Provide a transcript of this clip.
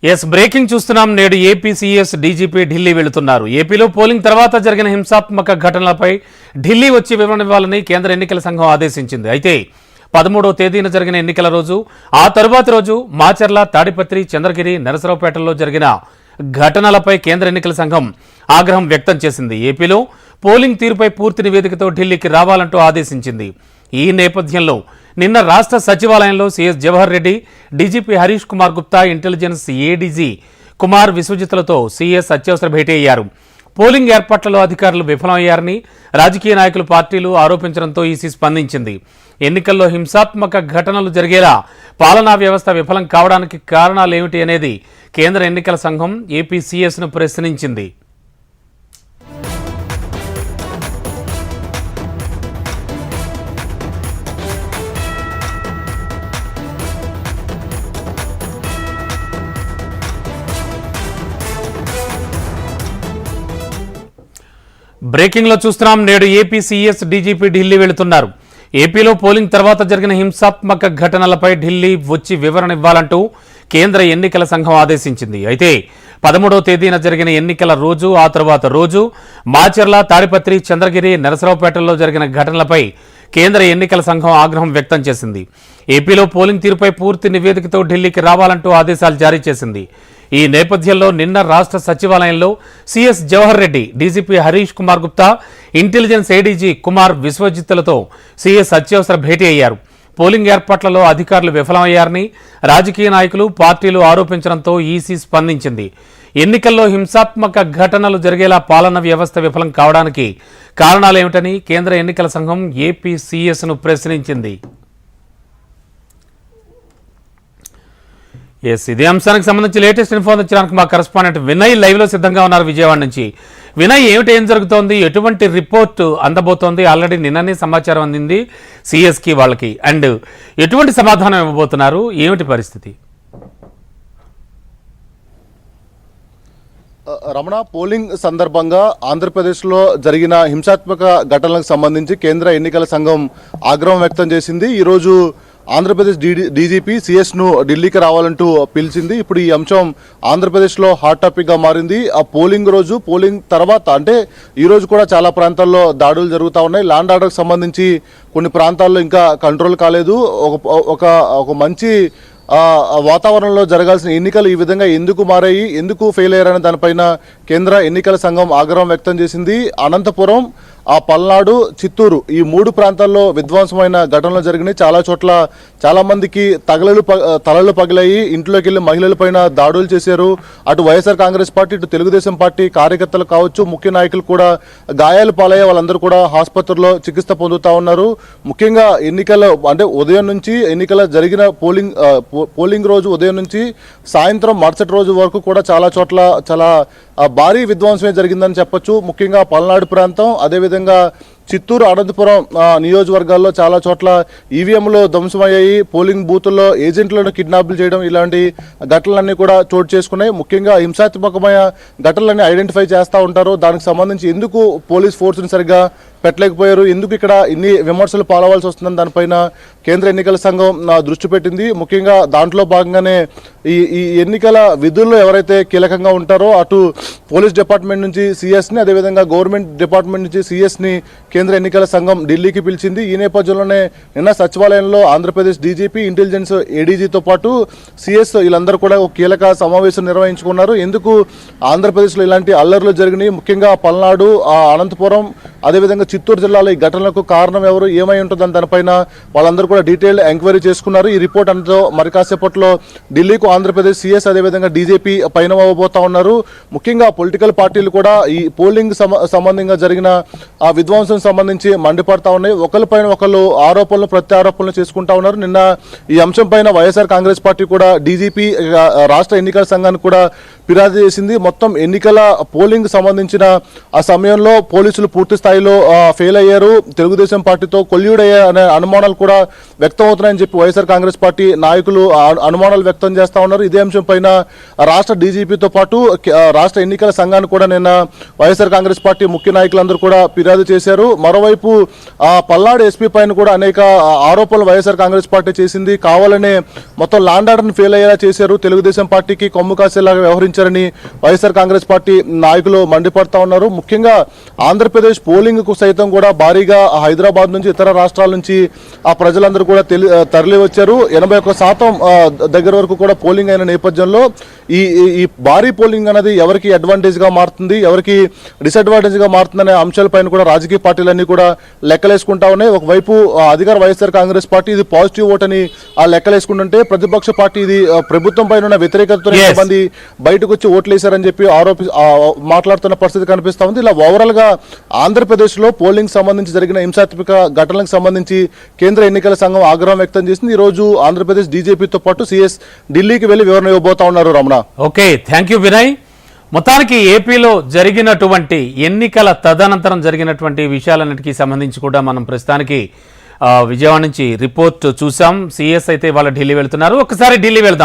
Breaking చూస్తున్నాం. నేడు AP CS DGP Delhi వెళుతున్నారు. ఏపీలో పోలింగ్ తర్వాత జరిగిన హింసాత్మక ఘటనలపై ఢిల్లీ వచ్చి వివరణ ఇవ్వాలని కేంద్ర ఎన్నికల సంఘం ఆదేశించింది. అయితే 13వ తేదీన జరిగిన ఎన్నికల రోజు, ఆ తరువాతి రోజు మాచర్ల, తాడిపత్రి, చంద్రగిరి, నరసరావుపేటలో జరిగిన ఘటనలపై కేంద్ర ఎన్నికల సంఘం ఆగ్రహం వ్యక్తం చేసింది. ఏపీలో పోలింగ్ తీరుపై పూర్తి నివేదికతో ఢిల్లీకి రావాలంటూ ఆదేశించింది. ఈ నేపథ్యంలో నిన్న రాష్ట్ర సచివాలయంలో CS Jawahar Reddy, DGP Harish Kumar Gupta, intelligence ADG Kumar విశ్వజిత్లతో సీఎస్ అత్యవసర భేటీ అయ్యారు. పోలింగ్ ఏర్పాట్లలో అధికారులు విఫలమయ్యారని రాజకీయ నాయకులు, పార్టీలు ఆరోపించడంతో ఈసీ స్పందించింది. ఎన్నికల్లో హింసాత్మక ఘటనలు జరిగేలా పాలనా వ్యవస్థ విఫలం కావడానికి కారణాలేమిటి అనేది కేంద్ర ఎన్నికల సంఘం ఏపీ సీఎస్ను ప్రశ్నించింది. బ్రేకింగ్ లో చూస్తున్నాం. నేడు ఏపీ సీఎస్ డీజీపీ ఢిల్లీ వెళుతున్నారు. ఏపీలో పోలింగ్ తర్వాత జరిగిన హింసాత్మక ఘటనలపై ఢిల్లీ వచ్చి వివరణ ఇవ్వాలంటూ కేంద్ర ఎన్నికల సంఘం ఆదేశించింది. అయితే 13వ తేదీన జరిగిన ఎన్నికల రోజు, ఆ తర్వాత రోజు మాచర్ల, తాడిపత్రి, చంద్రగిరి, నరసరావుపేటలో జరిగిన ఘటనలపై కేంద్ర ఎన్నికల సంఘం ఆగ్రహం వ్యక్తం చేసింది. ఏపీలో పోలింగ్ తీరుపై పూర్తి నివేదికతో ఢిల్లీకి రావాలంటూ ఆదేశాలు జారీ చేసింది. ఈ నేపథ్యంలో నిన్న రాష్ట్ర సచివాలయంలో CS Jawahar Reddy, DGP Harish Kumar Gupta, intelligence ADG Kumar విశ్వజిత్లతో సీఎస్ అత్యవసర భేటీ అయ్యారు. పోలింగ్ ఏర్పాట్లలో అధికారులు విఫలమయ్యారని రాజకీయ నాయకులు, పార్టీలు ఆరోపించడంతో ఈసీ స్పందించింది. ఎన్నికల్లో హింసాత్మక ఘటనలు జరిగేలా పాలనా వ్యవస్థ విఫలం కావడానికి కారణాలేమిటని కేంద్ర ఎన్నికల సంఘం ఏపీ సీఎస్ను ప్రశ్నించింది. ఇదే అంశానికి సంబంధించి లేటెస్ట్ ఇన్ఫో అందించడానికి మా కరెస్పాండెంట్ వినయ్ లైవ్ లో సిద్ధంగా ఉన్నారు విజయవాడ నుంచి. వినయ్, ఏం జరుగుతోంది, ఎటువంటి రిపోర్ట్ అందబోతోంది? ఆల్రెడీ నిన్ననే సమాచారం అందింది సిఎస్ కి వాళ్ళకి, అండ్ ఎటువంటి సమాధానం ఇవ్వబోతున్నారు, ఏమిటి పరిస్థితి? రమణ, పోలింగ్ సందర్భంగా ఆంధ్రప్రదేశ్లో జరిగిన హింసాత్మక ఘటనలకు సంబంధించి కేంద్ర ఎన్నికల సంఘం ఆగ్రహం వ్యక్తం చేసింది. ఈరోజు ఆంధ్రప్రదేశ్ డీజీపీ సీఎస్ను ఢిల్లీకి రావాలంటూ పిలిచింది. ఇప్పుడు ఈ అంశం ఆంధ్రప్రదేశ్లో హాట్ టాపిక్గా మారింది. ఆ పోలింగ్ రోజు, పోలింగ్ తర్వాత, అంటే ఈరోజు కూడా చాలా ప్రాంతాల్లో దాడులు జరుగుతూ ఉన్నాయి. ల్యాండ్ ఆర్డర్కి సంబంధించి కొన్ని ప్రాంతాల్లో ఇంకా కంట్రోల్ కాలేదు. ఒక మంచి వాతావరణంలో జరగాల్సిన ఎన్నికలు ఈ విధంగా ఎందుకు మారాయి, ఎందుకు ఫెయిల్ అయ్యారనే దానిపైన కేంద్ర ఎన్నికల సంఘం ఆగ్రహం వ్యక్తం చేసింది. అనంతపురం, పల్నాడు, చిత్తూరు ఈ 3 ప్రాంతాల్లో విధ్వంసమైన ఘటనలు జరిగినాయి. చాలా చోట్ల చాలా మందికి తలలు పగిలాయి. ఇంట్లోకి వెళ్ళి మహిళలపైన దాడులు చేశారు. అటు వైఎస్ఆర్ కాంగ్రెస్ పార్టీ, ఇటు తెలుగుదేశం పార్టీ కార్యకర్తలు కావచ్చు, ముఖ్య నాయకులు కూడా గాయాలు పాలయ్యే వాళ్ళందరూ కూడా ఆసుపత్రుల్లో చికిత్స పొందుతూ ఉన్నారు. ముఖ్యంగా ఎన్నికల అంటే ఉదయం నుంచి ఎన్నికల జరిగిన పోలింగ్ రోజు ఉదయం నుంచి సాయంత్రం మరుసటి రోజు వరకు కూడా చాలా చోట్ల చాలా భారీ విధ్వంసమే జరిగిందని చెప్పొచ్చు. ముఖ్యంగా పల్నాడు ప్రాంతం, అదేవిధంగా చిత్తూరు, అనంతపురం నియోజకవర్గాల్లో చాలా చోట్ల ఈవీఎంలు ధ్వంసమయ్యాయి. పోలింగ్ బూతుల్లో ఏజెంట్లను కిడ్నాప్లు చేయడం, ఇలాంటి ఘటనలన్నీ కూడా చోటు చేసుకున్నాయి. ముఖ్యంగా హింసాత్మకమైన ఘటనలన్నీ ఐడెంటిఫై చేస్తూ ఉంటారు. దానికి సంబంధించి ఎందుకు పోలీస్ ఫోర్స్ని సరిగ్గా పెట్టలేకపోయారు, ఎందుకు ఇక్కడ ఇన్ని విమర్శలు పాలవాల్సి వస్తుందని దానిపైన కేంద్ర ఎన్నికల సంఘం దృష్టి పెట్టింది. ముఖ్యంగా దాంట్లో భాగంగానే ఈ ఎన్నికల విధుల్లో ఎవరైతే కీలకంగా ఉంటారో అటు పోలీస్ డిపార్ట్మెంట్ నుంచి సీఎస్ని, అదేవిధంగా గవర్నమెంట్ డిపార్ట్మెంట్ నుంచి సీఎస్ని కేంద్ర ఎన్నికల సంఘం ఢిల్లీకి పిలిచింది. ఈ నేపథ్యంలోనే నిన్న సచివాలయంలో ఆంధ్రప్రదేశ్ డీజీపీ, ఇంటెలిజెన్స్ ఏడీజీతో పాటు సీఎస్ వీళ్ళందరూ కూడా ఒక కీలక సమావేశం నిర్వహించుకున్నారు. ఎందుకు ఆంధ్రప్రదేశ్లో ఇలాంటి అల్లర్లు జరిగినాయి, ముఖ్యంగా పల్నాడు, అనంతపురం, అదేవిధంగా చిత్తూరు జిల్లాలో ఈ ఘటనలకు కారణం ఎవరు, ఏమై ఉంటుందని దానిపైన వాళ్ళందరూ కూడా డీటెయిల్డ్ ఎంక్వైరీ చేసుకున్నారు. ఈ రిపోర్ట్ అంతా మరి కాసేపట్లో ఢిల్లీకు ఆంధ్రప్రదేశ్ సీఎస్, అదేవిధంగా డీజీపీ పైన అవ్వబోతా ఉన్నారు. ముఖ్యంగా పొలిటికల్ పార్టీలు కూడా ఈ పోలింగ్ సంబంధంగా జరిగిన ఆ విధ్వంసం సంబంధించి మండిపడతా ఉన్నాయి. ఒకరిపైన ఒకళ్ళు ఆరోపణలు, ప్రత్యారోపణలు చేసుకుంటా ఉన్నారు. నిన్న ఈ అంశం పైన వైఎస్ఆర్ కాంగ్రెస్ పార్టీ కూడా డీజీపీ, రాష్ట్ర ఎన్నికల సంఘానికి కూడా ఫిర్యాదు చేసింది. మొత్తం ఎన్నికల పోలింగ్ సంబంధించిన ఆ సమయంలో పోలీసులు పూర్తి స్థాయిలో ఫెయిల్ అయ్యారు, తెలుగుదేశం పార్టీతో కొల్యూడ్ అయ్యే అనే అనుమానాలు కూడా వ్యక్తం అవుతున్నాయని చెప్పి వైఎస్ఆర్ కాంగ్రెస్ పార్టీ నాయకులు అనుమానాలు వ్యక్తం చేస్తా ఉన్నారు. ఇదే అంశం పైన రాష్ట్ర డీజీపీతో పాటు రాష్ట్ర ఎన్నికల సంఘాన్ని కూడా నిన్న వైఎస్ఆర్ కాంగ్రెస్ పార్టీ ముఖ్య నాయకులందరూ కూడా ఫిర్యాదు చేశారు. మరోవైపు పల్నాడు ఎస్పీ పైన కూడా అనేక ఆరోపణలు వైఎస్ఆర్ కాంగ్రెస్ పార్టీ చేసింది. కావాలనే మొత్తం ల్యాండ్ ఆర్డర్ని ఫెయిల్ అయ్యేలా చేశారు, తెలుగుదేశం పార్టీకి కొమ్ము కాసేలాగా వ్యవహరించారని వైఎస్ఆర్ కాంగ్రెస్ పార్టీ నాయకులు మండిపడతా ఉన్నారు. ముఖ్యంగా ఆంధ్రప్రదేశ్ పోలింగ్ కు సైతం కూడా భారీగా హైదరాబాద్ నుంచి ఇతర రాష్ట్రాల నుంచి ఆ ప్రజలందరూ కూడా తరలి వచ్చారు. 81% దగ్గర వరకు కూడా పోలింగ్ అయిన నేపథ్యంలో ఈ భారీ పోలింగ్ అనేది ఎవరికి అడ్వాంటేజ్ గా మారుతుంది, ఎవరికి డిసడ్వాంటేజ్ గా మారుతుందనే అంశాలపైన కూడా రాజకీయ పార్టీలన్నీ కూడా లెక్కలేసుకుంటా ఉన్నాయి. ఒకవైపు అధికార వైఎస్ఆర్ కాంగ్రెస్ పార్టీ ఇది పాజిటివ్ ఓట్ అని ఆ లెక్కలేసుకుంటుంటే, ప్రతిపక్ష పార్టీ ఇది ప్రభుత్వం పైన ఉన్న వ్యతిరేకతతో మంది బయటకు వచ్చి ఓట్లేశారని చెప్పి మాట్లాడుతున్న పరిస్థితి కనిపిస్తా ఉంది. ఇలా ఓవరాల్ గా ఆంధ్రప్రదేశ్ లో పోలింగ్ సంబంధించి జరిగిన హింసాత్మక ఘటనలకు సంబంధించి కేంద్ర ఎన్నికల సంఘం ఆగ్రహం వ్యక్తం చేసింది. ఈ రోజు ఆంధ్రప్రదేశ్ డీజీపీతో పాటు సిఎస్ ఢిల్లీకి వెళ్లి వివరణ ఇవ్వబోతా ఉన్నారు. Ramana, okay, thank you Vinay. మొత్తానికి ఏపీలో జరిగినటువంటి ఎన్నికల తదనంతరం జరిగినటువంటి విషయాలన్నిటికీ సంబంధించి కూడా మనం ప్రస్తుతానికి విజయవాడ నుంచి రిపోర్ట్ చూసాం. సిఎస్ అయితే వాళ్ళ ఢిల్లీ వెళ్తున్నారు. ఒకసారి ఢిల్లీ వెళ్దాం.